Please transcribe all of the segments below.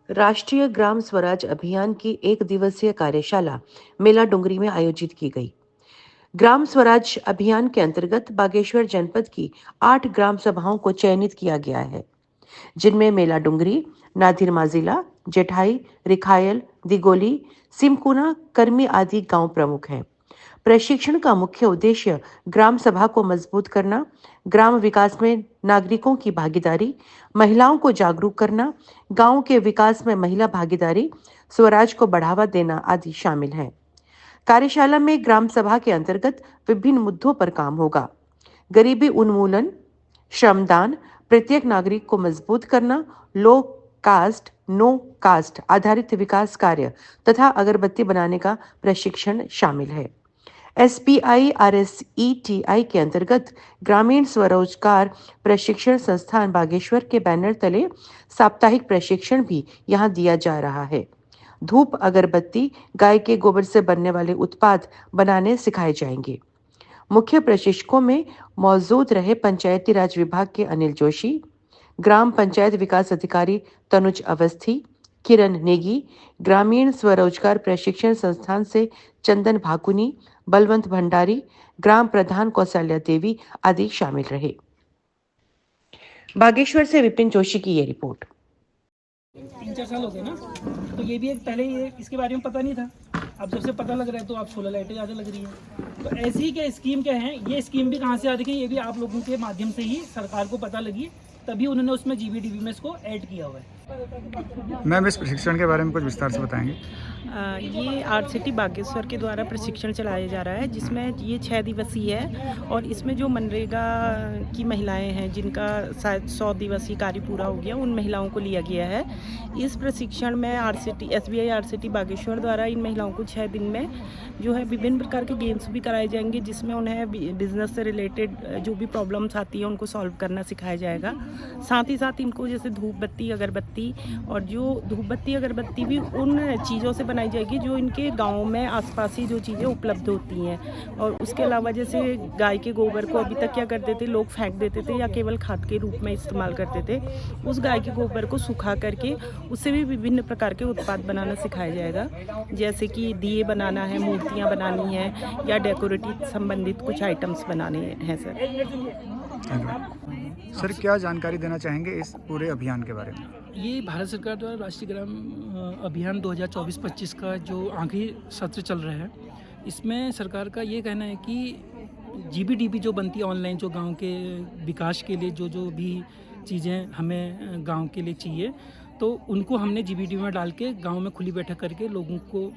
राष्ट्रीय ग्राम स्वराज अभियान की एक दिवसीय कार्यशाला मेला डुंगरी में आयोजित की गई। ग्राम स्वराज अभियान के अंतर्गत बागेश्वर जनपद की 8 ग्राम सभाओं को चयनित किया गया है, जिनमें मेला डुंगरी, नादिर माजिला, जेठाई, रिखायल, दिगोली, सिमकुना, कर्मी आदि गांव प्रमुख हैं। प्रशिक्षण का मुख्य उद्देश्य ग्राम सभा को मजबूत करना, ग्राम विकास में नागरिकों की भागीदारी, महिलाओं को जागरूक करना, गांव के विकास में महिला भागीदारी, स्वराज को बढ़ावा देना आदि शामिल है। कार्यशाला में ग्राम सभा के अंतर्गत विभिन्न मुद्दों पर काम होगा। गरीबी उन्मूलन, श्रमदान, प्रत्येक नागरिक को मजबूत करना, लो कास्ट नो कास्ट आधारित विकास कार्य तथा अगरबत्ती बनाने का प्रशिक्षण शामिल है। एसबीआई आरएसईटीआई के अंतर्गत ग्रामीण स्वरोजगार प्रशिक्षण संस्थान बागेश्वर के बैनर तले साप्ताहिक प्रशिक्षण भी यहां दिया जा रहा है। धूप अगरबत्ती, गाय के गोबर से बनने वाले उत्पाद बनाने सिखाए जाएंगे। मुख्य प्रशिक्षकों में मौजूद रहे पंचायती राज विभाग के अनिल जोशी, ग्राम पंचायत विकास अधिकारी तनुज अवस्थी, किरण नेगी, ग्रामीण स्वरोजगार प्रशिक्षण संस्थान से चंदन भाकुनी, बलवंत भंडारी, ग्राम प्रधान कौशल्या देवी आदि शामिल रहे। बागेश्वर से विपिन जोशी की ये रिपोर्ट। 3-4 साल हो गए ना, तो ये भी एक पहले ये इसके बारे में पता नहीं था। अब जब से पता लग रहा है तो आप 16 लाइटें ज़्यादा लग रही हैं। तो ऐसी ही क्या स्कीम क्या है, ये स्कीम भी कहाँ से आ रही है, ये भी आप लोगों के माध्यम से ही सरकार को पता लगी, तभी उन्होंने उसमें जीबीडीबी में इसको ऐड किया हुआ है। मैम, इस प्रशिक्षण के बारे में कुछ विस्तार से बताएंगे। ये आर्ट सिटी बागेश्वर के द्वारा प्रशिक्षण चलाया जा रहा है, जिसमें ये 6 दिवसीय है और इसमें जो मनरेगा की महिलाएं हैं जिनका शायद 100 दिवसीय कार्य पूरा हो गया, उन महिलाओं को लिया गया है। इस प्रशिक्षण में एसबीआई आर्ट सिटी बागेश्वर द्वारा इन महिलाओं को 6 दिन में जो है विभिन्न प्रकार के गेम्स भी कराए जाएंगे, जिसमें उन्हें बिजनेस से रिलेटेड जो भी प्रॉब्लम्स आती हैं उनको सॉल्व करना सिखाया जाएगा। साथ ही साथ इनको जैसे धूप बत्ती अगरबत्ती, और जो धूप बत्ती अगरबत्ती भी उन चीज़ों से बनाई जाएगी जो इनके गांव में आसपास ही जो चीज़ें उपलब्ध होती हैं। और उसके अलावा जैसे गाय के गोबर को अभी तक क्या करते थे लोग, फेंक देते थे या केवल खाद के रूप में इस्तेमाल करते थे। उस गाय के गोबर को सुखा करके उससे भी विभिन्न प्रकार के उत्पाद बनाना सिखाया जाएगा, जैसे कि दिए बनाना है, मूर्तियाँ बनानी है या डेकोरेटिव संबंधित कुछ आइटम्स बनाने हैं। सर, क्या जानकारी देना चाहेंगे इस पूरे अभियान के बारे में? ये भारत सरकार द्वारा राष्ट्रीय ग्राम अभियान 2024-25 का जो आखिरी सत्र चल रहा है, इसमें सरकार का ये कहना है कि जीबीडीबी जो बनती है ऑनलाइन, जो गांव के विकास के लिए जो जो भी चीज़ें हमें गांव के लिए चाहिए, तो उनको हमने जीबीडीबी में डाल के गाँव में खुली बैठक करके लोगों को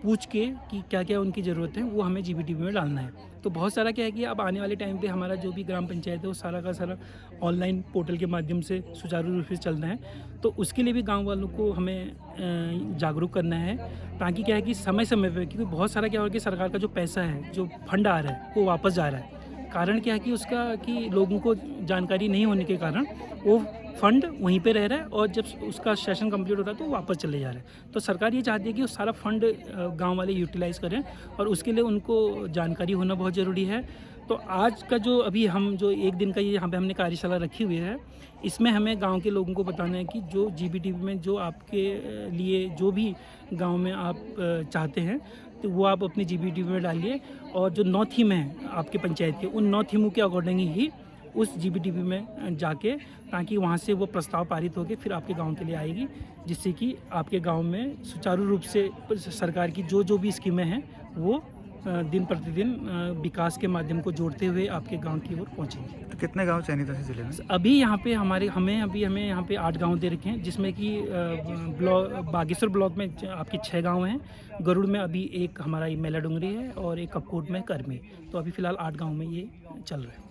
पूछ के कि क्या क्या उनकी ज़रूरत है वो हमें जीबीडीबी में डालना है। तो बहुत सारा क्या है कि अब आने वाले टाइम पे हमारा जो भी ग्राम पंचायत है वो सारा का सारा ऑनलाइन पोर्टल के माध्यम से सुचारू रूप से चलना है। तो उसके लिए भी गांव वालों को हमें जागरूक करना है, ताकि क्या है कि समय समय पे, क्योंकि बहुत सारा क्या हो रहा है कि सरकार का जो पैसा है, जो फंड आ रहा है वो वापस जा रहा है। कारण क्या है कि उसका कि लोगों को जानकारी नहीं होने के कारण वो फंड वहीं पे रह रहा है और जब उसका सेशन कंप्लीट होता है तो वापस चले जा रहे हैं। तो सरकार ये चाहती है कि वो सारा फंड गांव वाले यूटिलाइज़ करें और उसके लिए उनको जानकारी होना बहुत ज़रूरी है। तो आज का जो अभी हम जो एक दिन का ये यहाँ पे हमने कार्यशाला रखी हुई है, इसमें हमें गांव के लोगों को बताना है कि जो जीबीडीबी में जो आपके लिए जो भी गांव में आप चाहते हैं तो वो आप अपनी जीबीडीबी में डालिए, और जो 9 थीम है आपके पंचायत के, उन 9 थीमों के अकॉर्डिंग ही उस जीबीडीबी में जाके, ताकि वहाँ से वो प्रस्ताव पारित होकर फिर आपके गांव के लिए आएगी, जिससे कि आपके गांव में सुचारू रूप से सरकार की जो जो भी स्कीमें हैं वो दिन प्रतिदिन विकास के माध्यम को जोड़ते हुए आपके गांव की ओर पहुंचेंगे। तो कितने गांव चयनित है जिले में? अभी यहाँ पे हमें यहाँ पे 8 गांव दे रखे हैं, जिसमें कि बागेश्वर ब्लॉक में आपके 6 गांव हैं, गरुड़ में अभी एक हमारा मेला डुंगरी है और एक कपकोट में कर्मी। तो अभी फ़िलहाल 8 गांव में ये चल रहा है।